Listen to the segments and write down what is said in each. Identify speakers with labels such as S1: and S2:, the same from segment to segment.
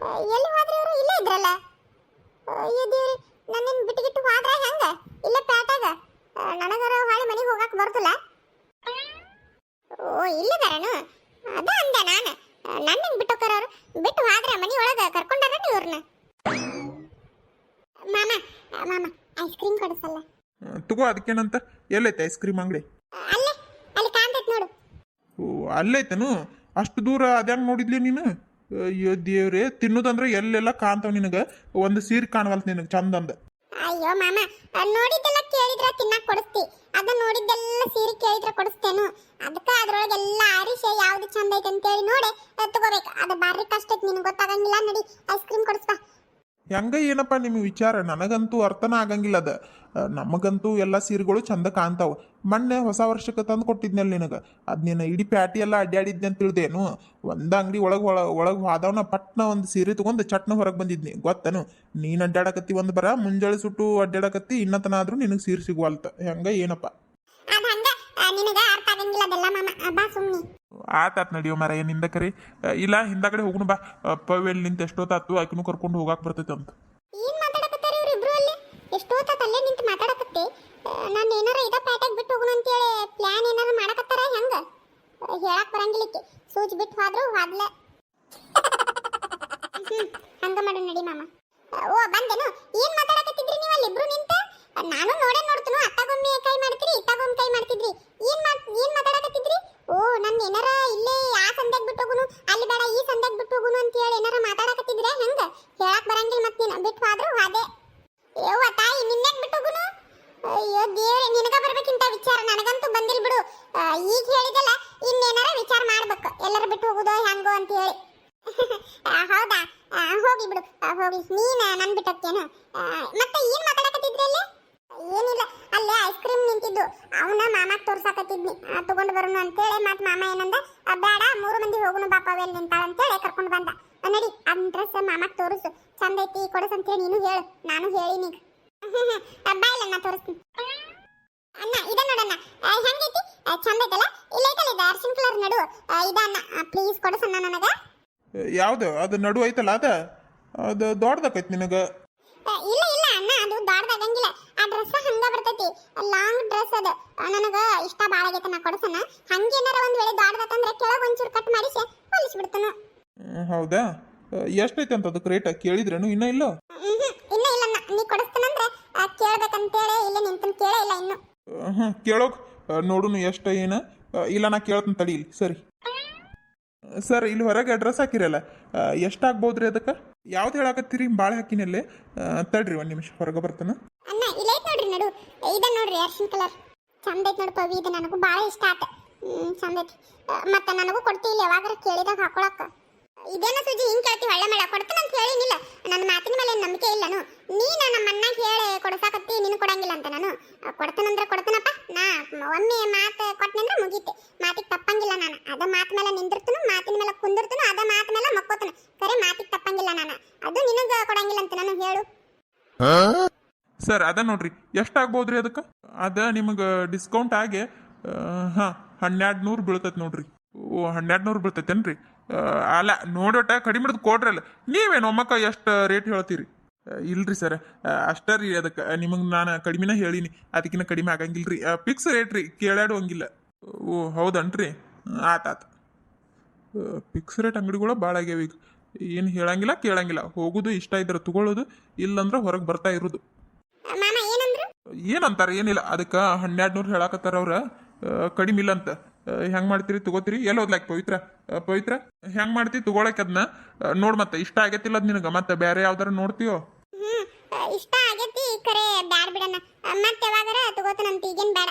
S1: ಎಲ್ಲಿ ಹೋದ್ರಿ ಇವರು? ಇಲ್ಲೇ ಇದ್ರಲ್ಲ. ಅಯ್ಯೋ ದೇವ್ರಿ, ನನ್ನನ್ನು ಬಿಟ್ಟು ಹೋದ್ರ ಹೆಂಗ? ಇಲ್ಲ ಪ್ಯಾಟಾಗ ನನಗರ ಹೊಳೆ ಮನೆಗೆ ಹೋಗಕ್ಕೆ ಬರ್ತಲ್ಲ. ಓ ಇಲ್ಲಿದಾರನು? ಅದ ಅಂದೆ ನಾನು. ನನ್ನನ್ನು ಬಿಟ್ಟೋಕರ ಅವರು. ಬಿಟ್ಟು ಹೋದ್ರೆ ಮನೆ ಒಳಗೆ ಕರ್ಕೊಂಡಾರ ಇವ್ರನ್ನ. ಮಾಮ ಮಾಮ ಐಸ್ ಕ್ರೀಮ್ ಕೊಡಿಸಲ್ಲ?
S2: ತಗೋ, ಅದಕ್ಕೇನಂತ. ಎಲ್ಲೈತೆ ಐಸ್ ಕ್ರೀಮ್ ಅಂಗಡಿ?
S1: ಅಲ್ಲೇ, ಅಲ್ಲಿ ಕಾಣ್ತೈತೆ ನೋಡು.
S2: ಓ ಅಲ್ಲೈತೇನು? ಅಷ್ಟು ದೂರ ಅದ್ಯಾಂಗ ನೋಡಿದ್ಲಿ ನೀನು? ಅಯ್ಯೋ ದೇವ್ರೆ, ತಿನ್ನೋದಂದ್ರೆ ಎಲ್ಲೆಲ್ಲ ಕಾಣ್ತಾವ ನಿನಗೆ. ಒಂದು ಸೀರೆ ಕಾಣವಲ್ತ ನಿನಗೆ ಚಂದ ಅಂದ.
S1: ಅಯ್ಯೋ ಮಾಮ, ನೋಡಿದ್ದೆಲ್ಲ ಕೇಳಿದ್ರ ತಿನ್ನಕ್ ಕೊಡಿಸ್ತಿ, ಅದ ನೋಡಿದ್ದೆಲ್ಲ ಸೀರೆ ಕೇಳಿದ್ರ ಕೊಡಿಸ್ತೇನು. ಅದಕ್ಕೆ ಅದ್ರೊಳಗೆಲ್ಲ ಆರಿಸಿ ಯಾವ್ದು ಚಂದ ಐತೆ ಅಂತೇಳಿ ನೋಡಿ ತಗೋಬೇಕು. ಅದು ಬಾರಿ ಕಷ್ಟ ಐತೆ, ನಿನಗೆ ಗೊತ್ತಾಗಂಗಿಲ್ಲ. ನಡಿ ಐಸ್ ಕ್ರೀಮ್ ಕೊಡಿಸ್ಬಾ.
S2: ಹೆಂಗ ಏನಪ್ಪ ನಿಮ್ಮ ವಿಚಾರ? ನನಗಂತೂ ಅರ್ಥನ ಆಗಂಗಿಲ್ಲ ಅದ. ನಮಗಂತೂ ಎಲ್ಲ ಸೀರೆಗಳು ಚಂದ ಕಾಣ್ತಾವ. ಮೊನ್ನೆ ಹೊಸ ವರ್ಷಕ್ಕೆ ತಂದು ಕೊಟ್ಟಿದ್ನಲ್ಲ ನಿನಗೆ, ಅದು ನೀನು ಇಡೀ ಪ್ಯಾಟಿ ಎಲ್ಲ ಅಡ್ಡಾಡಿದ್ನಿ ಅಂತ ತಿಳಿದೇನು? ಒಂದು ಅಂಗಡಿ ಒಳಗೆ ಹೋದವನ ಪಟ್ನ ಒಂದು ಸೀರೆ ತೊಗೊಂಡು ಚಟ್ನ ಹೊರಗೆ ಬಂದಿದ್ನಿ, ಗೊತ್ತನು? ನೀನು ಅಡ್ಡಾಡಕತ್ತಿ ಒಂದು ಬರ, ಮುಂಜಾಳೆ ಸುಟ್ಟು ಅಡ್ಡಾಡಕತ್ತಿ, ಇನ್ನತನ ಆದ್ರೂ ನಿನಗೆ ಸೀರೆ ಸಿಗುವಲ್ತ. ಹೆಂಗ ಏನಪ್ಪ?
S1: ಅದು ಹಂಗ ನಿನಗೆ ಅರ್ಥ ಆಗಂಗಿಲ್ಲ ಅದೆಲ್ಲ ಮಾಮ. ಬಾ ಸುಮ್ಮನೆ.
S2: ಆತಾತ್ ನಡಿಯೋ ಮರ, ಏನಿಂದ ಕರಿ. ಇಲ್ಲ ಹಿಂದಗಡೆ ಹೋಗುಣ ಬಾ. ಪವೆಲ್ ನಿಂತ ಎಷ್ಟೊತ್ತಾತು, ಆಕಿನೂ ಕರ್ಕೊಂಡು ಹೋಗಾಕ್ ಬರ್ತೈತೆ ಅಂತ.
S1: ಏನ್ ಮಾತಾಡಕತ್ತಾರೆ ಇವ್ರು ಇಬ್ರು ಅಲ್ಲಿ? ಎಷ್ಟೊತ್ತ ಅಲ್ಲೇ ನಿಂತು ಮಾತಾಡಕತ್ತಿ. ನಾನು ಏನಾರ ಇದ ಪ್ಯಾಟಾಗ ಬಿಟ್ಟು ಹೋಗೋಣ ಅಂತೇಳಿ ಪ್ಲಾನ್ ಏನಾರ ಮಾಡಕತ್ತಾರ ಹೆಂಗ? ಹೇಳಕ್ ಬರಂಗಿಲ್ಲಕ್ಕೆ. ಸೂಜಿ ಬಿಟ್ಟು ಹೋದ್ರು ಹೋದ್ಲೆ. ಹಂಗ ಮಾಡು ನಡಿ ಮಾಮ. ಓ ಬಂದೇನು? ಏನ್ ಮಾತಾಡಕತ್ತಿದ್ರಿ ನೀವು ಅಲ್ಲಿ ಇಬ್ರು ನಿಂತ? ನಾನು ನೋಡ್ತೀನಿ. ಅತ್ತಾಗೊಮ್ಮೆ ಕೈ ಮಾಡ್ತೀರಿ, ಇತ್ತಾಗೊಮ್ಮೆ ಕೈ ಮಾಡ್ತಿದ್ರಿ. ಏನ್ ಮಾತಾಡಕತ್ತಿದ್ರಿ? ಓ ನನ್ನ ಏನಾರ ಇಲ್ಲೇ ಆ ಸಂದ್ಯಾಗ ಬಿಟ್ಟು ಹೋಗುನು, ಅಲ್ಲಿ ಬೇಡ ಈ ಸಂದ್ಯಾಗ ಬಿಟ್ಟು ಹೋಗುನು ಅಂತ ಹೇಳಿ ಏನಾರ ಮಾತಾಡಕತ್ತಿದ್ರೆ ಹೆಂಗ? ಹೇಳಕ್ ಬರಂಗಿಲ್ಲ. ಮತ್ತೆ ನೀನು ಬಿಟ್ಟು ಹೋದ್ರು ಹಾದೆ. ಯವ್ವ ತಾಯಿ, ನಿನ್ನೆ ಬಿಟ್ಟು ಹೋಗುನು? ಅಯ್ಯೋ ದೇವ್ರೆ, ನಿನಗ ಬರ್ಬೇಕಿಂತ ವಿಚಾರ ನನಗಂತೂ ಬಂದಿಲ್ಲ ಬಿಡು. ಈಗ ಹೇಳಿದಲ್ಲ, ಇನ್ನೇನಾರ ವಿಚಾರ ಮಾಡ್ಬೇಕು, ಎಲ್ಲರೂ ಬಿಟ್ಟು ಹೋಗುದೋ ಹೆಂಗೋ ಅಂತ ಹೇಳಿ. ಹೌದಾ? ಹೋಗಿ ಬಿಡು, ಹೋಗಿ. ನೀನು ನನ್ ಬಿಟ್ಟಕ್ಕೇನು? ಮತ್ತೆ ಏನ್ ಮಾತಾಡಕತ್ತಿದ್ರಿ ಅಲ್ಲಿ? ಏನಿಲ್ಲ, ಅಲ್ಲೇ ಐಸ್ ಕ್ರೀಮ್ ನಿಂತಿದ್ದು, ಅವನ ಮಾಮಾಕ್ ತೋರ್ಸಾಕತ್ತಿದ್ನಿ, ತಗೊಂಡು ಬರೋನು ಅಂತೇಳಿ. ಮತ್ ಮಾಮ ಏನಂದ, ಬೇಡ 3 ಮಂದಿ ಹೋಗುನು ಬಾಪ, ಅವೆಲ್ಲಿ ನಿಂತಾಳ ಅಂತೇಳಿ ಕರ್ಕೊಂಡು ಬಂದ. ನಡಿ ಅದ್ ಡ್ರೆಸ್ ಮಾಮಾಕ್ ತೋರಿಸು, ಚಂದ ಐತಿ ಕೊಡಸ್ ಅಂತೇಳಿ ನೀನು ಹೇಳು. ನಾನು ಹೇಳಿನಿ. ಬಾಯಿಲ್ಲ, ನಾ ತೋರಿಸ್ತೀನಿ. ಅಣ್ಣ ಇದ ನೋಡಣ್ಣ, ಹೆಂಗೈತಿ? ಚಂದ ಐತಲ್ಲ? ಇಲ್ಲ ಐತಲ್ಲ, ಇದು ಅರ್ಶಿನ್ ಕಲರ್ ನಡು ಇದನ್ನ ಪ್ಲೀಸ್ ಕೊಡಸಣ್ಣ ನನಗ.
S2: ಯಾವ್ದು ಅದು ನಡು ಐತಲ್ಲ? ಅದು ದೊಡ್ಡದಾಕೈತಿ ನಿನಗೆ?
S1: ಇಲ್ಲ ಇಲ್ಲ ಅಣ್ಣ, ಅದು ದೊಡ್ಡದಾಗಂಗಿಲ್ಲ. ಆ ಡ್ರೆಸ್ ಹಂಗ ಬರ್ತೈತಿ, ಲಾಂಗ್ ಡ್ರೆಸ್. ಅದು ನನಗ ಇಷ್ಟ ಬಾಳ ಆಗೈತೆ, ನಾ ಕೊಡಸನ. ಹಂಗೇನಾರ ಒಂದ್ ವೇಳೆ ದೊಡ್ಡದಾತಂದ್ರೆ ಕೆಳಗೆ ಒಂಚೂರು ಕಟ್ ಮಾಡಿಸಿ ಹೊಲಿಸ್ಬಿಡ್ತಾನು.
S2: ಹೌದಾ? ಎಷ್ಟೈತೆ ಅಂತ ಅದಕ್ಕೆ ರೇಟ್ ಕೇಳಿದ್ರೇನು? ಇನ್ನ ಇಲ್ಲ?
S1: ಇನ್ನ ಇಲ್ಲ ಅಣ್ಣ, ನೀ ಕೊಡಿಸ್ತಾನಂದ್ರೆ ಕೇಳ್ಬೇಕಂತೇಳಿ ಇಲ್ಲ ನಿಂತನ್ ಕೇಳೇ ಇಲ್ಲ ಇನ್ನು.
S2: ಕೇಳೋಕ್ ನೋಡುನು ಎಷ್ಟ ಏನ. ಇಲ್ಲ ನಾ ಕೇಳ್ತೀನಿ ತಡಿ. ಇಲ್ಲಿ ಸರಿ ಸರ್, ಇಲ್ಲಿ ಹೊರಗೆ ಡ್ರೆಸ್ ಹಾಕಿರಲ್ಲ, ಎಷ್ಟಾಗ್ಬೋದ್ರಿ ಅದಕ್ಕೆ? ಯಾವ್ದು ಹೇಳಾಕತ್ತೀರಿ? ಭಾಳ ಹಾಕಿನಲ್ಲಿ. ತಡ್ರಿ ಒಂದು ನಿಮಿಷ, ಹೊರಗೆ ಬರ್ತಾನೆ.
S1: ಅಣ್ಣ ಇಲ್ಲ ಐತ್ ನೋಡ್ರಿ ನಡು, ಇದ ನೋಡ್ರಿ ಅರ್ಶಿನ್ ಕಲರ್. ಚಂದ ಐತ್ ನೋಡಿ ಪವಿ, ಇದು ನನಗೂ ಭಾಳ ಇಷ್ಟ ಆತ. ಚಂದ ಐತಿ. ಮತ್ತೆ ನನಗೂ ಕೊಡ್ತೀವಿ ಯಾವಾಗಾರ ಕೇಳಿದಾಗ ಹಾಕೊಳಕ. ಇದೇನ ಸುಜಿ ಹಿಂಗ್ ಕೇಳ್ತಿ? ಹೊಳ್ಳೆ ಮೇಳ ಕೊಡ್ತಾನ ಅಂತ ಹೇಳಿನಿಲ್ಲ. ನನ್ನ ಮಾತಿನ ಮೇಲೆ ನಂಬಿಕೆ ಇಲ್ಲನು? ನೀನು ನಮ್ಮ ಅಣ್ಣಗೆ ಹೇಳಿ ಕೊಡ್ಸಾಕತ್ತಿ, ನೀನು ಕೊಡಂಗಿಲ್ಲ ಅಂತ. ನಾನು ಕೊಡ್ತಾನಂದ್ರೆ ಕೊಡ್ತಾನಪ್ಪ. ನಾ ಒಮ್ಮೆ ಮಾತು ಕೊಟ್ಟನಂದ್ರೆ ಮುಗೀತೆ, ಮಾತಿಗೆ ತಪ್ಪಂಗಿಲ್ಲ ನಾನು. ಅದ ಮಾತು ಮೇಲೆ ನಿಂದಿರ್ತನು, ಮಾತಿನ ಮೇಲೆ ಕುಂದಿರ್ತನು, ಅದ ಮಾತು ಮೇಲೆ ಮಕ್ಕೋತನು. ಕರೆ ಮಾತಿಗೆ ತಪ್ಪಂಗಿಲ್ಲ ನಾನು. ಅದು ನಿನಗೆ ಕೊಡಂಗಿಲ್ಲ ಅಂತ ನಾನು ಹೇಳು.
S2: ಸರ್ ಅದ ನೋಡ್ರಿ, ಎಷ್ಟಾಗ್ಬೋದ್ರಿ ಅದಕ್ಕೆ? ಅದ ನಿಮಗೆ ಡಿಸ್ಕೌಂಟ್ ಆಗಿ 1200 ಬೀಳ್ತೈತೆ ನೋಡ್ರಿ. ಓ 1200 ಬೀಳ್ತೈತೇನ್ರಿ? ಅಲ್ಲ ನೋಡೋಟ ಕಡಿಮೆ ಹಿಡಿದು ಕೊಡ್ರಲ್ಲ. ನೀವೇನು ಒಮ್ಮಕ್ಕ ಎಷ್ಟು ರೇಟ್ ಹೇಳ್ತೀರಿ? ಇಲ್ರಿ ಸರ್, ಅಷ್ಟೇ ರೀ. ಅದಕ್ಕೆ ನಿಮಗೆ ನಾನು ಕಡಿಮೆನ ಹೇಳೀನಿ, ಅದಕ್ಕಿಂತ ಕಡಿಮೆ ಆಗಂಗಿಲ್ಲ ರೀ. ಫಿಕ್ಸ್ ರೇಟ್ ರೀ, ಕೇಳಾಡುವಂಗಿಲ್ಲ. ಓ ಹೌದನ್ರಿ? ಆತಾತ. ಫಿಕ್ಸ್ ರೇಟ್ ಅಂಗಡಿಗಳು ಭಾಳ ಆಗ್ಯಾವ ಈಗ. ಏನು ಹೇಳಂಗಿಲ್ಲ ಕೇಳಂಗಿಲ್ಲ. ಹೋಗೋದು ಇಷ್ಟ ಇದ್ರೆ ತಗೊಳ್ಳೋದು, ಇಲ್ಲಂದ್ರೆ ಹೊರಗೆ ಬರ್ತಾ ಇರೋದು.
S1: ಮಾಮ ಏನಂದ್ರು?
S2: ಏನಂತಾರೆ? ಏನಿಲ್ಲ, ಅದಕ್ಕೆ 1200 ಹೇಳಾಕತ್ತಾರ ಅವ್ರ. ಕಡಿಮೆ ಇಲ್ಲ ಅಂತ. ಹೆಂಗೆ ಮಾಡ್ತೀರಿ? ತಗೋತೀರಿ? ಎಲ್ಲಿ ಹೋದ್ಲಾಕ ಪವಿತ್ರ? ಪವಿತ್ರ ಹೆಂಗೆ ಮಾಡ್ತೀವಿ ತಗೊಳಕ್ಕೆ ಅದನ್ನ? ನೋಡ್ ಮತ್ತೆ ಇಷ್ಟ ಆಗೈತಿಲ್ಲ ಅದು ನಿನಗೆ, ಮತ್ತೆ ಬೇರೆ ಯಾವ್ದಾರ ನೋಡ್ತೀಯೋ?
S1: ಇಷ್ಟ ಆಗೈತಿ, ಕರೆ ಬ್ಯಾಡ ಬಿಡಣ್ಣ. ಮತ್ತೆ ಯಾವಾಗಾರ ತಗೋತಾನಂತ, ಈಗೇನು ಬೇಡ.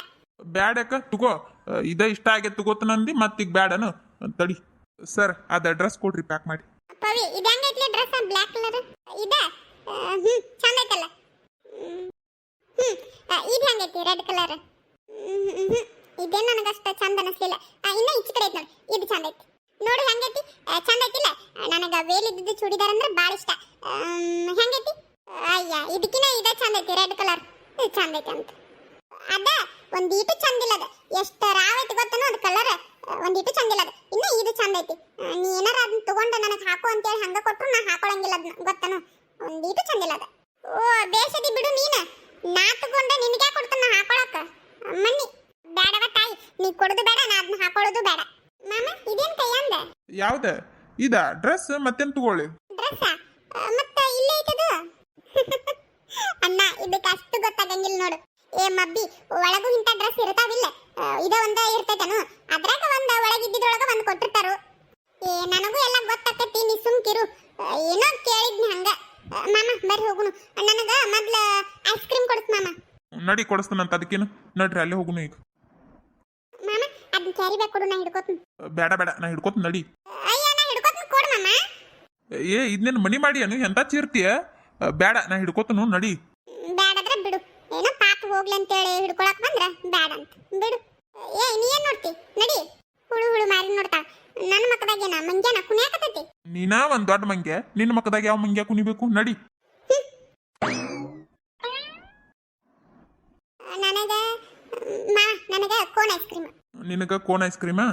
S2: ಬ್ಯಾಡ ಯಾಕ? ತಗೋ, ಇದ ಇಷ್ಟ ಆಗೈತೆ ತಗೋತಾನಂದಿ, ಮತ್ತೀಗ ಬ್ಯಾಡನು? ತಡಿ ಸರ್, ಅದು ಡ್ರೆಸ್ ಕೊಡ್ರಿ, ಪ್ಯಾಕ್ ಮಾಡಿ.
S1: ಪವಿ ಇದು ಹೆಂಗೈತ್ಲಿ ಡ್ರೆಸ್? ಬ್ಲ್ಯಾಕ್ ಕಲರ್ ಇದ? ಚಂದ ಐತಲ್ಲ? ಇದು ಹೆಂಗೈತಿ? Red colour? ಇದೇನು ನನಗಷ್ಟ ಚಂದ ಅನಿಸ್ಲಿಲ್ಲ. ಇನ್ನ ಈಚೆ ಕಡೆ ಐತಿ ನೋಡಿ, ಇದು ಚಂದ ಐತಿ. ನೋಡು ಹೆಂಗೈತಿ? ಚಂದ ಐತಿಲ್ಲ? ನನಗೆ ವೇಲಿದ್ದು ಚೂಡಿದಾರ ಅಂದ್ರೆ ಭಾಳ ಇಷ್ಟ. ಹೆಂಗೈತಿ? ಅಯ್ಯ ಇದಕ್ಕಿನ ಇದ ಚಂದ ಐತಿ, ರೆಡ್ ಕಲರ್. ಇದು ಚಂದ ಐತಿ ಅಂತ. ಅದ ಒಂದೀಟು ಚಂದಿಲ್ಲ. ಅದ ಎಷ್ಟು ರಾವ್ ಐತಿ ಗೊತ್ತನೋ ಅದು ಕಲರ್. ಒಂದಿಟ್ಟು ಚಂದ ಇಲ್ಲ ಅದು. ಇನ್ನು ಇದು ಚಂದ ಐತಿ. ನೀ ಏನಾರ ಅದನ್ನ ತಗೊಂಡ ನನಗೆ ಹಾಕು ಅಂತೇಳಿ ಹಂಗ ಕೊಟ್ರು ನಾ ಹಾಕೊಳಂಗಿಲ್ಲ ಅದನ್ನ, ಗೊತ್ತನು? ಒಂದಿಟ್ಟು ಚಂದ ಇಲ್ಲ ಅದು. ಓ ಬೇಸದಿ ಬಿಡು ನೀನ. ನಾ ತಗೊಂಡ ನಿನಗೆ ಕೊಡ್ತಾನ ಹಾಕೊಳಕ. ಮಣ್ಣಿ ಬೇಡವ ತಾಯಿ, ನೀ ಕೊಡೋದು ಬೇಡ, ನಾ ಅದನ್ನ ಹಾಕೊಳ್ಳೋದು ಬೇಡ. ಮಾಮ ಇದೇನ್ ಕೈಯಂದ?
S2: ಯಾವ್ದ ಇದ ಡ್ರೆಸ್? ಮತ್ತೇನ್ ತಗೊಳ್ಳಿ?
S1: ಡ್ರೆಸ್ ಮತ್ತ ಇಲ್ಲೇ ಐತದು. ಅಣ್ಣ ಇದಕ್ಕೆ ಅಷ್ಟು ಗೊತ್ತಾಗಂಗಿಲ್ಲ ನೋಡು. ಏ ಮಬ್ಬಿ, ಒಳಗೂ ಇಂಥ ಡ್ರೆಸ್ ಇರ್ತಾವಿಲ್ಲ, ಇದ ಒಂದ ಇರ್ತೈತನು. ಅದ್ರಾಗ ಒಂದ ಒಳಗಿದ್ದಿದ್ರೊಳಗ ಒಂದ್ ಕೊಟ್ಟಿರ್ತಾರು. ಏ ನನಗೂ ಎಲ್ಲ ಗೊತ್ತಾಕತಿ, ನೀ ಸುಮ್ಕಿರು. ಏನೋ ಕೇಳಿದ್ನಿ ಹಂಗ. ಮಾಮ ಬರ್ರಿ ಹೋಗುನು. ನನಗ ಮೊದ್ಲ ಐಸ್ ಕ್ರೀಮ್ ಕೊಡಿಸ್ ಮಾಮ.
S2: ನಡಿ ಕೊಡಿಸ್ತಾನಂತ, ಅದಕ್ಕೇನು ನಡ್ರಿ ಅಲ್ಲೇ ಹೋಗುನು ಈಗ.
S1: ಮಾಮ ಅದನ್ನ ಕ್ಯಾರಿ ಬ್ಯಾಗ್ ಕೊಡು, ನಾ ಹಿಡ್ಕೋತೀನಿ.
S2: ಬೇಡ ಬೇಡ, ನಾ ಹಿಡ್ಕೋತೀನಿ ನಡಿ.
S1: ಅಯ್ಯ ನಾ ಹಿಡ್ಕೋತೀನಿ, ಕೊಡು ಮಾಮ.
S2: ಏ ಇದನ್ನೇನು ಮನಿ ಮಾಡಿ ಅನು ಎಂತ ಚೀರ್ತೀಯ? ಬೇಡ, ನಾ ಹಿಡ್ಕೋತನು ನಡಿ.
S1: ಬ್ಯಾಡದ್ರ ಬಿಡು. ಏನೋ ಪಾಪ ಹೋಗ್ಲಿ ಅಂತೇಳಿ ಹಿಡ್ಕೊಳಕ್ ಬಂದ್ರ ಬ್ಯಾಡ ಅಂತ ಬಿಡು. ಏ ನೀ ಏನ್ ನೋಡ್ತಿ? ನಡಿ. ಹುಳು ಹುಳು ಮಾರಿ ನೋಡ್ತಾಳ. ನನ್ನ ಮಕ್ಕದಾಗೇನ ಮಂಗ್ಯಾನ ಕುಣಿಯಾಕತೈತಿ.
S2: ನೀನಾ ಒಂದ್ ದೊಡ್ಡ ಮಂಗ್ಯ, ನಿನ್ನ ಮಕ್ಕದಾಗ ಯಾವ ಮಂಗ್ಯ ಕುಣಿಬೇಕು? ನಡಿ.
S1: ನನಗ ನನಗ ಕೋನ್ ಐಸ್ ಕ್ರೀಮ್.
S2: ನಿನಗ ಕೋನ್ ಐಸ್ ಕ್ರೀಮಾ?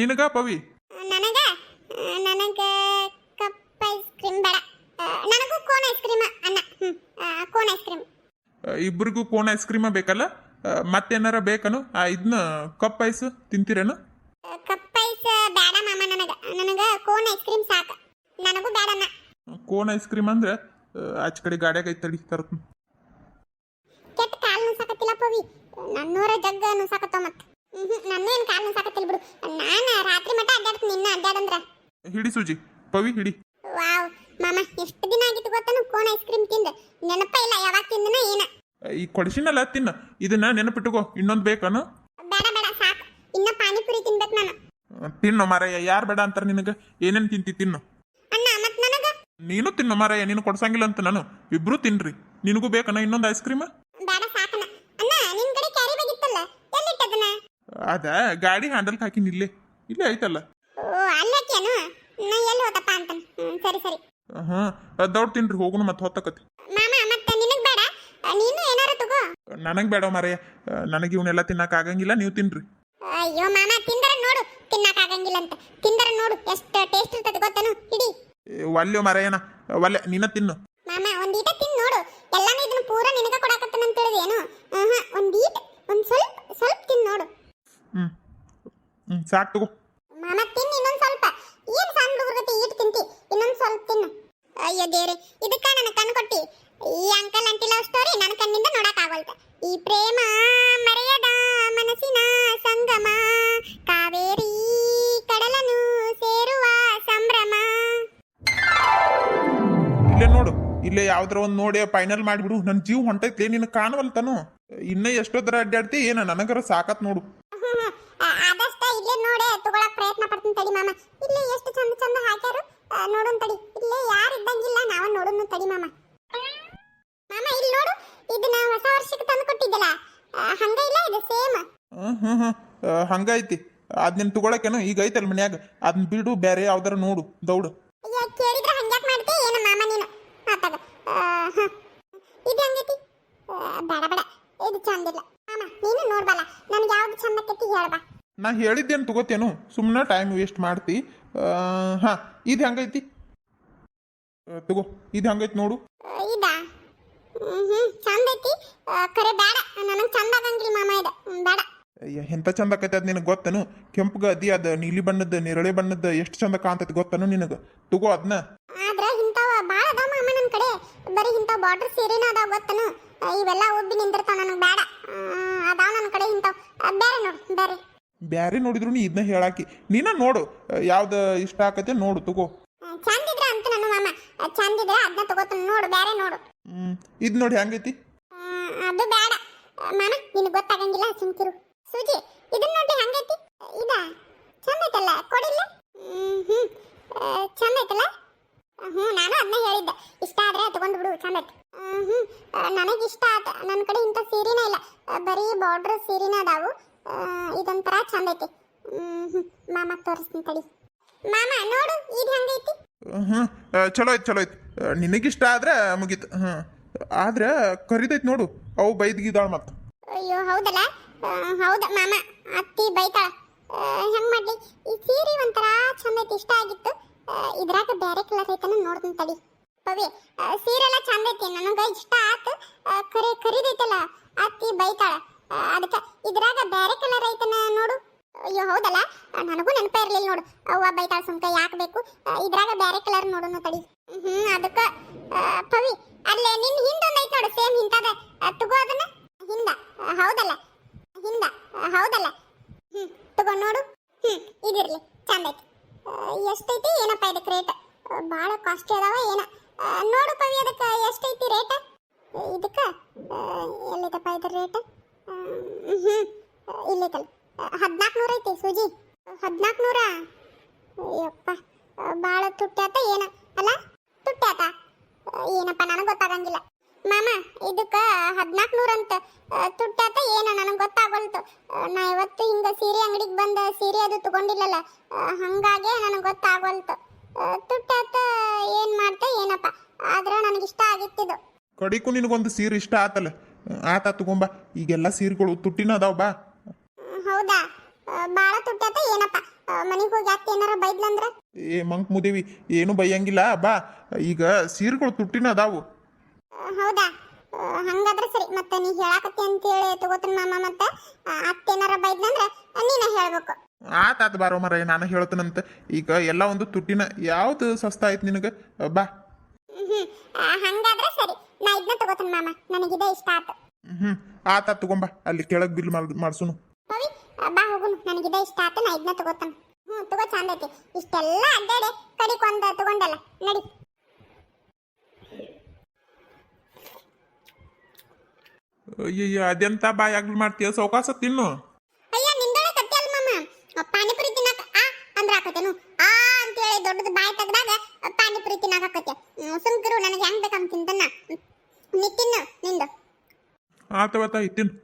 S2: ನಿನಗ ಪವಿ?
S1: ನನಗ ನನಗ ಕಪ್ ಐಸ್ ಕ್ರೀಮ್ ಬೇಡ. ನನಗೂ ಕೋನ್ ಐಸ್ ಕ್ರೀಮ್ ಅಣ್ಣ. Cone ice cream.
S2: ಇಬ್ಬರಿಗೂ ಕೋನ್ ಐಸ್ ಕ್ರೀಮ ಬೇಕಲ್ಲ? ಮತ್ತೇನಾರ ಬೇಕನು? ಇದನ್ನ ಕಪ್ ಐಸ್ ತಿಂತೀರೇನು?
S1: ಕಪ್ ಐಸ್ ಬೇಡ ಮಾಮ. ನನಗ ಕೋನ್ ಐಸ್ ಕ್ರೀಮ್ ಸಾಕು. ನನಗೂ ಬೇಡಣ್ಣ.
S2: ಕೋನ್ ಐಸ್ ಕ್ರೀಮ್ ಅಂದ್ರೆ ಆಚ ಕಡೆ ಗಾಡ್ಯಾಗ ಐತಡಿ ತರತ್.
S1: ಕೆಟ್ಟ ಕಾಲು ನುಸಾಕತ್ತಿಲ್ಲ ಪವಿ, ನನ್ನೂರ ಜಗ್ಗ ನುಸಾಕತ್ತ ಮತ್ತ. ನನ್ನ ಏನು ಕಾಲು ನುಸಾಕತ್ತಿಲ್ಲ ಬಿಡು. ನಾನು ರಾತ್ರಿ ಮಟ್ಟ ಅಡ್ಡಾಡ್ತೀನಿ, ನಿನ್ನ ಅಡ್ಡಾಡಂದ್ರ.
S2: ಹಿಡಿ ಸೂಜಿ, ಪವಿ ಹಿಡಿ.
S1: ವಾವ್ ಮಾಮ, ಎಷ್ಟು ದಿನ ಆಗಿತ್ತು ಗೊತ್ತನು ಕೋನ್ ಐಸ್ ಕ್ರೀಮ್ ತಿಂದ. ನೆನಪ ಇಲ್ಲ ಯಾವಾಗ ತಿಂದನ ಏನ.
S2: ಈ ಕೊಡಿಸಿನಲ್ಲ ತಿನ್ನ, ಇದನ್ನ ನೆನಪಿಟ್ಟುಕೋ. ಇನ್ನೊಂದು ಬೇಕನು?
S1: ಬೇಡ ಬೇಡ ಸಾಕು. ಇನ್ನ ಪಾನಿಪುರಿ ತಿನ್ಬೇಕು ನಾನು.
S2: ತಿನ್ನು ಮಾರಾಯ, ಯಾರು ಬೇಡ ಅಂತಾರ ನಿನಗ? ಏನೇನು ತಿಂತಿ ತಿನ್ನು.
S1: ಅಣ್ಣ ಮತ್ ನನಗ?
S2: ನೀನು ತಿನ್ನು ಮಾರಾಯ, ನೀನು ಕೊಡ್ಸಂಗಿಲ್ಲ ಅಂತ ನಾನು. ಇಬ್ರು ತಿನ್ರಿ. ನಿನಗೂ ಬೇಕನ ಇನ್ನೊಂದು ಐಸ್ ಕ್ರೀಮ್?
S1: ಬೇಡ ಸಾಕಣ್ಣ. ಅಣ್ಣ ನಿನ್ ಕಡೆ ಕ್ಯಾರಿ ಬ್ಯಾಗ್ ಇತ್ತಲ್ಲ, ಎಲ್ಲಿಟ್ಟದನ?
S2: ಅದ ಗಾಡಿ ಹ್ಯಾಂಡಲ್ ಹಾಕಿನ ಇಲ್ಲೇ ಇಲ್ಲೇ ಐತಲ್ಲ.
S1: ಓ ಅಲ್ಲಕ್ಕೇನು? ನಾ ಎಲ್ಲಿ ಹೋದಪ್ಪ ಅಂತ. ಸರಿ ಸರಿ.
S2: ಹಾ ದೌಡ್ ತಿನ್ರಿ, ಹೋಗುನು ಮತ್ತೆ ಹೊತ್ತಕತಿ.
S1: ಮಾಮ ಮತ್ತೆ ನಿನಗ್ ಬೇಡ? ನೀನು ಏನಾರು ತಗೋ.
S2: ನನಗ್ ಬೇಡ ಮಾರಾಯ, ನನಗೆ ಇವನ್ನೆಲ್ಲ ತಿನ್ನಕ್ ಆಗಂಗಿಲ್ಲ. ನೀವು ತಿನ್ರಿ.
S1: ಅಯ್ಯೋ ಮಾಮ, ತಿಂದರ ನೋಡು, ತಿನ್ನಕ್ ಆಗಂಗಿಲ್ಲ ಅಂತ. ತಿಂದರ ನೋಡು ಎಷ್ಟು ಟೇಸ್ಟ್ ಇರ್ತದೆ ಗೊತ್ತನು. ಹಿಡಿ.
S2: ಒಲ್ಲೆ ಮಾರಾಯನ ಒಲ್ಲೆ, ನೀನ ತಿನ್ನು.
S1: ಮಾಮ ಒಂದೀಟ ತಿನ್ ನೋಡು. ಎಲ್ಲಾನು ಇದನ್ನ ಪೂರ ನಿನಗ ಕೊಡಾಕತ್ತನ ಅಂತ ಹೇಳಿದೇನು? ಒಂದೀಟ ಒಂದ್ ಸ್ವಲ್ಪ ಸ್ವಲ್ಪ ತಿನ್ ನೋಡು.
S2: ಸಾಕು ತಗೋ.
S1: ಮಾಮ ತಿನ್ ಇನ್ನೊಂದ್ ಸ್ವಲ್ಪ. ಏನ್ ಸಣ್ಣ ಹುಡುಗರಗತಿ ಈಟ್ ತಿಂತಿ, ಇನ್ನೊಂದ್ ಸ್ವಲ್ಪ ತಿನ್ನು. ಅಯ್ಯೋ ದೇವ್ರೆ, ಇದಕ್ಕ ನನ್ನ ಕಣ್ಣು ಕೊಟ್ಟಿ. ಈ ಅಂಕಲ್ ಆಂಟಿ ಲವ್ ಸ್ಟೋರಿ ನನ್ನ ಕಣ್ಣಿಂದ ನೋಡಕ್ ಆಗೋಲ್ತ. ಈ ಪ್ರೇಮ ಮರೆಯದ ಮನಸ್ಸಿನ ಸಂಗಮ, ಕಾವೇರಿ ಕಡಲನು ಸೇರುವ ಸಂಭ್ರಮ.
S2: ಇಲ್ಲೇ ನೋಡು, ಇಲ್ಲೇ ಯಾವ್ದ್ರ ಒಂದ್ ನೋಡಿ ಫೈನಲ್ ಮಾಡಿಬಿಡು. ನನ್ ಜೀವ ಹೊಂಟೈತಿ, ನಿನ್ನ ಕಾಣವಲ್ತಾನು. ಇನ್ನ ಎಷ್ಟೊತ್ತರ ಅಡ್ಡಾಡ್ತಿ ಏನ? ನನಗರ ಸಾಕತ್ ನೋಡು.
S1: ಆದಷ್ಟ ಇಲ್ಲೇ ನೋಡೆ ತಗೊಳಕ್ ಪ್ರಯತ್ನ ಪಡ್ತೀನಿ ತಡಿ ಮಾಮ. ಇಲ್ಲೇ ಎಷ್ಟು ಚಂದ ಚಂದ ಹಾಕ್ಯಾರು, ನೋಡೋನ್ ತಡಿ. ಇಲ್ಲೇ ಯಾರು ಇದ್ದಂಗಿಲ್ಲ, ನಾವ ನೋಡೋನು ತಡಿ ಮಾಮ. ಮಾಮ ಇಲ್ಲಿ ನೋಡು, ಇದನ್ನ ಹೊಸ ವರ್ಷಕ್ಕೆ ತಂದು ಕೊಟ್ಟಿದ್ದಲ್ಲ, ಹಂಗ ಇಲ್ಲ ಇದು ಸೇಮ್.
S2: ಹಂಗ ಐತಿ. ಅದ್ ನಿನ್ ತಗೊಳಕೇನು ಈಗ ಐತಲ್ ಮನ್ಯಾಗ, ಅದನ್ನ ಬಿಡು, ಬೇರೆ ಯಾವ್ದಾರ ನೋಡು ದೌಡು.
S1: ಕೇಳಿದ್ರೆ ಹಂಗ್ಯಾಕ್ ಮಾಡ್ತಿ ಏನ ಮಾಮ ನೀನು? ಮಾತಾಗ ಇದು ಹಂಗೈತಿ? ಬೇಡ ಬೇಡ, ಇದು ಚಂದಿಲ್ಲ ಮಾಮ. ನೀನು ನೋಡ್ಬಲ್ಲ, ನನ್ಗೆ ಯಾವ್ದು ಚಂದ ಆಕೈತಿ ಹೇಳ್ಬಾ.
S2: ನಾ ಹೇಳಿದ್ದೇನು ತಗೋತೇನು? ಸುಮ್ಮನೆ ಟೈಮ್ ವೇಸ್ಟ್ ಮಾಡ್ತಿ. ಹಾ ಇದು ಹೆಂಗೈತಿ? ತಗೋ, ಇದು ಹೆಂಗೈತಿ ನೋಡು.
S1: ಇದಾ? ಚಂದ ಐತಿ, ಖರೆ ಬೇಡ. ನನಗೆ ಚಂದ ಆಗಂಗಿಲ್ಲ ಮಾಮ ಇದು, ಬೇಡ.
S2: ಎಂತ ಚಂದ ಆಕೈತಿ ಅದ್ ನಿನಗೆ ಗೊತ್ತನು? ಕೆಂಪಗ ಅದಿ ಅದ ನೀಲಿ ಬಣ್ಣದ ನೇರಳೆ ಬಣ್ಣದ ಎಷ್ಟು ಚಂದ ಕಾಣ್ತೈತಿ ಗೊತ್ತನು ನಿನಗ? ತಗೋ ಅದನ್ನ.
S1: ಆದ್ರ ಇಂಥವ ಭಾಳ ಅದಾವ ಮಾಮ ನನ್ನ ಕಡೆ. ಬರೀ ಇಂಥವ್ ಬಾರ್ಡರ್ ಸೀರೆನ ಅದಾವ ಗೊತ್ತನು? ಇವೆಲ್ಲ ಉಬ್ಬಿ ನಿಂದಿರ್ತಾವ, ನನಗೆ ಬೇಡ. ಅದಾವ ನನ್ನ ಕಡೆ ಇಂಥವ್. ಬೇರೆ ನೋಡು, ಬೇರೆ.
S2: ಬ್ಯಾರೆ ನೋಡಿದ್ರು ನೀ ಇದನ್ನ ಹೇಳಾಕಿ. ನೀನ ನೋಡು ಯಾವ್ದು ಇಷ್ಟ ಆಕೈತೆ ನೋಡು, ತಗೋ.
S1: ಚಂದಿದ್ರ ಅಂತ ನನ್ನ ಮಾಮ, ಚಂದಿದ್ರ ಅದನ್ನ ತಗೋತಾನ ನೋಡು, ಬೇರೆ ನೋಡು.
S2: ಇದು ನೋಡಿ ಹೆಂಗೈತಿ?
S1: ಅದು ಬೇಡ ಮಾಮ, ನಿನಗೆ ಗೊತ್ತಾಗಂಗಿಲ್ಲ, ಸುಮ್ಕಿರು. ಸೂಜಿ ಇದನ್ನ ನೋಡಿ ಹೆಂಗೈತಿ? ಇದಾ ಚಂದ ಐತಲ್ಲ, ಕೊಡಿಲ್ಲ? ಚಂದ ಐತಲ್ಲ? ನಾನು ಅದನ್ನ ಹೇಳಿದ್ದೆ, ಇಷ್ಟ ಆದ್ರೆ ತಗೊಂಡು ಬಿಡು, ಚಂದ ಐತಿ. ನನಗಿಷ್ಟ ಆತ. ನನ್ನ ಕಡೆ ಇಂಥ ಸೀರೆನೇ ಇಲ್ಲ, ಬರೀ ಬಾರ್ಡರ್ ಸೀರೆನೇ ಅದಾವು. ಇದೊಂಥರ ಚಂದ ಐತಿ. ಮಾಮ ತೋರಿಸ್ತೀನಿ ತಡಿ. ಮಾಮ ನೋಡು, ಇದು ಹೆಂಗೈತಿ?
S2: ಚಲೋ ಐತಿ, ಚಲೋ ಐತಿ. ನಿನಗಿಷ್ಟ ಆದ್ರೆ ಮುಗೀತು. ಆದ್ರೆ ಕರಿದೈತಿ ನೋಡು, ಅವು ಬೈದ್ಗಿದಾಳ ಮತ್ತ.
S1: ಅಯ್ಯೋ ಹೌದಲ್ಲ? ಹೌದ ಮಾಮ, ಅತ್ತಿ ಬೈತಾಳ. ಹೆಂಗ್ ಮಾಡ್ಲಿ ಈ ಸೀರೆ ಒಂಥರ ಚಂದ ಐತಿ ಇಷ್ಟ ಆಗಿತ್ತು ಇದ್ರಾಗ ಬೇರೆ ಕಲರ್ ಐತನ ನೋಡ್ತೀನಿ ತಡಿ ಪವಿ ಸೀರೆ ಎಲ್ಲ ಚಂದ ಐತಿ ನನಗ ಇಷ್ಟ ಆತು ಖರೀದೈತಲ್ಲ ಅತ್ತಿ ಬೈತಾಳ ಅದಕ್ಕೆ ಇದ್ರಾಗ ಬೇರೆ ಕಲರ್ ಐತನ ನೋಡು ಅಯ್ಯೋ ಹೌದಲ್ಲ ನನಗೂ ನೆನಪೇ ಇರ್ಲಿಲ್ಲ ನೋಡು ಅವ್ವ ಬೈತಾಳ ಸುಮ್ಕ ಯಾಕೆ ಬೇಕು ಇದ್ರಾಗ ಬೇರೆ ಕಲರ್ ನೋಡೋಣ ತಡಿ ಅದಕ್ಕ ಪವಿ ಅಲ್ಲೇ ನಿನ್ ಹಿಂದೊಂದ್ ಐತ್ ನೋಡು ಸೇಮ್ ಹಿಂತದ ತಗೋ ಅದನ್ನ ಹಿಂದ ಹೌದಲ್ಲ ಹಿಂದ ಹೌದಲ್ಲ ತಗೋ ನೋಡು ಇದಿರ್ಲಿ ಚಂದ ಐತಿ ಎಷ್ಟೈತಿ ಏನಪ್ಪ ಇದಕ್ಕೆ ರೇಟ್ ಭಾಳ ಕಾಸ್ಟ್ಲಿ ಅದಾವ ಏನ ನೋಡು ಪವಿ ಅದಕ್ಕೆ ಎಷ್ಟೈತಿ ರೇಟ್ ಇದಕ್ಕ ಎಲ್ಲಿದಪ್ಪ ಇದ್ರ ರೇಟ್ ಇಲ್ಲೈತಲ್ಲ 1400 ಐತಿ ಸೂಜಿ 1400 ಅಯ್ಯಪ್ಪ ಭಾಳ ತುಟ್ಟಾತ ಏನ ಅಲ್ಲ ತುಟ್ಟಾತ ಏನಪ್ಪ ನನಗೆ ಗೊತ್ತಾಗಂಗಿಲ್ಲ ಮಾಮ ಇದಕ್ಕ 1400 ಅಂತ ತುಟ್ಟಾತ ಏನ ನನಗೆ ಗೊತ್ತಾಗಲ್ತು ನಾ ಇವತ್ತು ಹಿಂಗ ಸೀರೆ ಅಂಗಡಿಗೆ ಬಂದ ಸೀರೆ ಅದು ತಗೊಂಡಿಲ್ಲಲ್ಲ ಹಂಗಾಗಿ ನನಗೆ ಗೊತ್ತಾಗಲ್ತು ತುಟ್ಟಾತ ಏನ್ ಮಾಡ್ತ ಏನಪ್ಪ ಆದ್ರೆ ನನಗೆ ಇಷ್ಟ ಆಗಿತ್ತಿದು
S2: ಕಡಿಕು ನಿನಗೊಂದು ಸೀರೆ ಇಷ್ಟ ಆತಲ್ಲ ಆತ ತಗೊಂಬ ಈಗೆಲ್ಲ ಸೀರೆಗಳು ತುಟ್ಟಿನ ಅದಾವ ಬಾ
S1: ಹೌದಾ ಬಾಳ ತುಟ್ಟಾತ ಏನಪ್ಪ ಮನೆಗೆ ಹೋಗಿ ಯಾಕೆ ಏನಾರ ಬೈದ್ಲಂದ್ರ
S2: ಏ ಮಂಕ್ ಮುದೇವಿ ಏನು ಬೈಯಂಗಿಲ್ಲ ಬಾ ಈಗ ಸೀರೆಗಳು ತುಟ್ಟಿನ ಅದಾವು
S1: ಹೌದಾ ಹಂಗಾದ್ರೆ ಸರಿ ಮತ್ತೆ ನೀ ಹೇಳಾಕತ್ತಿ ಅಂತೇಳಿ ತಗೋತೀನಿ ಮಾಮ ಮತ್ತೆ ಅತ್ತೇನಾರ ಬೈದ್ಲಂದ್ರ ನೀನ ಹೇಳ್ಬೇಕು
S2: ಆತಾತ ಬಾರೋ ಮರ ನಾನು ಹೇಳ್ತೇನಂತ ಈಗ ಎಲ್ಲ ಒಂದು ತುಟ್ಟಿನ ಯಾವ್ದು ಸಸ್ತಾ ಆಯ್ತು ನಿನಗೆ ಬಾ
S1: ಹಂಗಾದ್ರೆ ಸರಿ ನಾ ಇದನ್ನ ತಗೋತೀನಿ ಮಾಮ ನನಗಿದೆ ಇಷ್ಟ ಆತು
S2: ಆತ ತಗೊಂಬ ಅಲ್ಲಿ ಕೆಳಗೆ ಬಿಲ್ ಮಾಡ್ಸುನು
S1: ಪವಿ ಬಾ ಹೋಗುನು ನನಗಿದೆ ಇಷ್ಟ ಆತು ನಾ ಇದನ್ನ ತಗೋತಾನೆ ತಗೋ ಚಂದ ಐತಿ ಇಷ್ಟೆಲ್ಲ ಅಡ್ಡಾಡೆ ಕಡಿಕ್ ಒಂದು ತಗೊಂಡಲ್ಲ ನಡಿ
S2: ಅಯ್ಯಯ್ಯ ಅದೆಂತ ಬಾಯಾಗ್ಲಿ ಮಾಡ್ತೀಯ ಸೌಕಾಸ ತಿನ್ನು
S1: ಅಯ್ಯ ನಿಂದೊಳೆ ಕತ್ತಿ ಅಲ್ಲ ಮಾಮ ಪಾನಿಪುರಿ ತಿನ್ನಕ ಅಂದ್ರೆ ಹಾಕತ್ತೇನು ಅಂತೇಳಿ ದೊಡ್ಡದು ಬಾಯಿ ತೆಗ್ದಾಗ ಪಾನಿಪುರಿ ತಿನ್ನಕ ಹಾಕತ್ತೆ ಸುಮ್ಕಿರು ನನಗೆ ಹೆಂಗ್ ಬೇಕಂತ ತಿಂತನ್ನ ನೀ ತಿನ್ನು ನಿಂದು
S2: ಆತವತ್ತ ತಿನ್ನು